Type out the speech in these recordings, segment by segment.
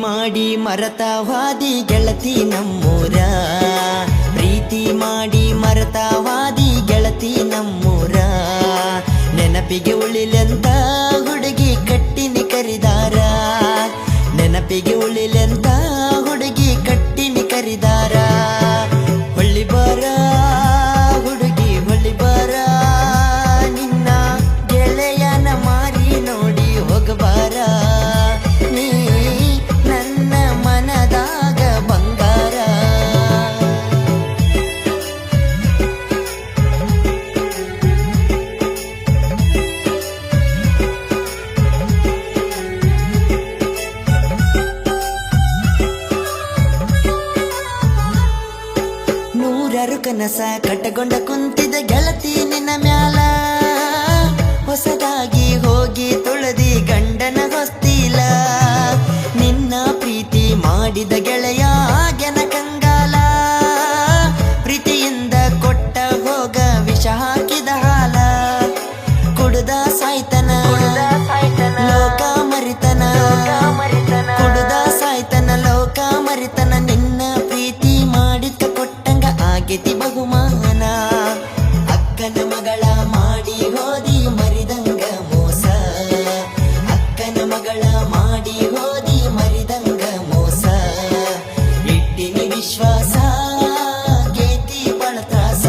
ಮಾಡಿ ಮರತವಾದಿ ಗೆಳತಿ ನಮ್ಮೂರ, ಪ್ರೀತಿ ಮಾಡಿ ಮರತವಾದಿ ಗೆಳತಿ ನಮ್ಮೂರ. ನೆನಪಿಗೆ ಉಳಿಲೆಂತ ಹುಡುಗಿ ಕಟ್ಟಿನಿ ಕರಿದಾರ, ನೆನಪಿಗೆ ಉಳಿಲೆಂತ ಹುಡುಗಿ ಕಟ್ಟಿನಿ ಕರಿದಾರ. ಹೊಳ್ಳಿ ಬಾರ ಹುಡುಗಿ ಹೊಳ್ಳಿ ಬಾರ, ನಿನ್ನ ಗೆಳೆಯನ ಮಾರಿ ನೋಡಿ ಹೋಗಬಾರ. ನೀ ನನ್ನ ಮನದಾಗ ಬಂಗಾರ. ನೂರಾರು ಕನಸ ಕಟ್ಟಗೊಂಡ ಕುಂತಿದ ಗೆಳತಿ ನಿನ್ನ ಮ್ಯಾಲ, ಹೊಸದಾಗಿ ಹೋಗಿ ತುಳದಿ ಗಂಡನ ಹೊಸ್ತಿಲ. ನಿನ್ನ ಪ್ರೀತಿ ಮಾಡಿದ ಗೆಳೆಯ ಗೆನ ಕಂಗಾಲ, ಪ್ರೀತಿಯಿಂದ ಕೊಟ್ಟ ಹೋಗ ವಿಷ ಹಾಕಿದ ಹಾಲ. ಕುಡುದ ಸಾಯ್ತನ ಲೋಕ ಮರಿತನ, ಕುಡುದ ಸಾಯ್ತನ ಲೋಕ ಮರಿತನ. ನಿನ್ನ ಪ್ರೀತಿ ಮಾಡಿದ ಕೊಟ್ಟಂಗ ಆಗೇತಿ ಬಹುಮಾನ. ಅಕ್ಕನ ಮಗಳ ಮಾಡಿ ಹೋದಿ ಮರಿದಂಗ ಮೋಸ, ಅಕ್ಕನ ಮಗಳ ಮಾಡಿ ಹೋದಿ ಮರಿದಂಗ ಮೋಸ. ಇಟ್ಟಿನಿ ವಿಶ್ವಾಸ ಗೇತಿ ಬಳತ್ರಾಸ.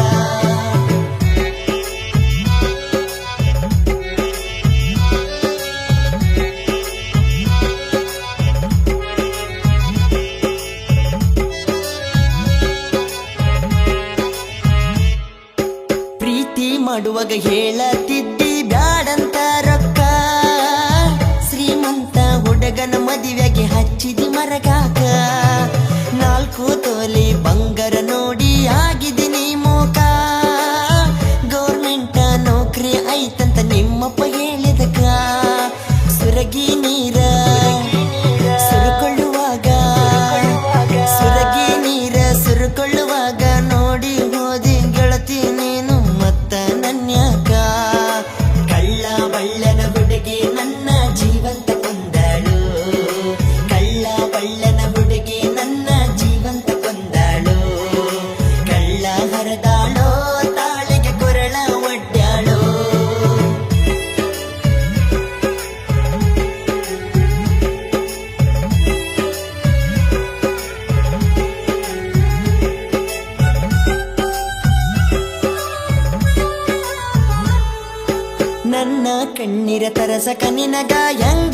ಪ್ರೀತಿ ಮಾಡುವಾಗ ಹೇಳತಿದ್ದಿ ಬ್ಯಾಡಂತ ರೊಕ್ಕ, ಶ್ರೀಮಂತ ಹುಡುಗನ ಮದುವೆಗೆ ಹಚ್ಚಿದಿ ಮರಗಾಕ. 4 ತೊಲೆ ಬಂಗಾರ ನೋಡಿ ಆಗಿದ್ದೀನಿ ಮೂಕ, ಗೌರ್ಮೆಂಟ್ ನೌಕರಿ ಐತಂತ ನಿಮ್ಮಪ್ಪ ಹೇಳಿದಕ. ಸುರಗಿ ನೀರ ಸುರುಕೊಳ್ಳುವಾಗ, ಸುರಗಿ ನೀರ ಸುರುಕೊಳ್ಳುವಾಗ ನೋಡಿ ಹೋದಿ ಗೆಳತಿ ನೀನು ಮತ್ತ ನನ್ಯಾಕ. ಕಳ್ಳ ಬಳ್ಳನ ಹುಡುಗಿ ನನ್ನ ಜೀವಂತ ಕೊಂದಾಳು, ಕಳ್ಳ ಬಳ್ಳನ ಹುಡುಗಿ ನನ್ನ ಜೀವಂತ ಕೊಂದಾಳು. ಕಳ್ಳ ಹರದಾಳೋ ತಾಳಿಗೆ ಕೊರಳ ಒಡ್ಡ್ಯಾಳೋ. ನನ್ನ ಕಣ್ಣೀರ ತರಸಕ ನಿನಗ ಹೆಂಗ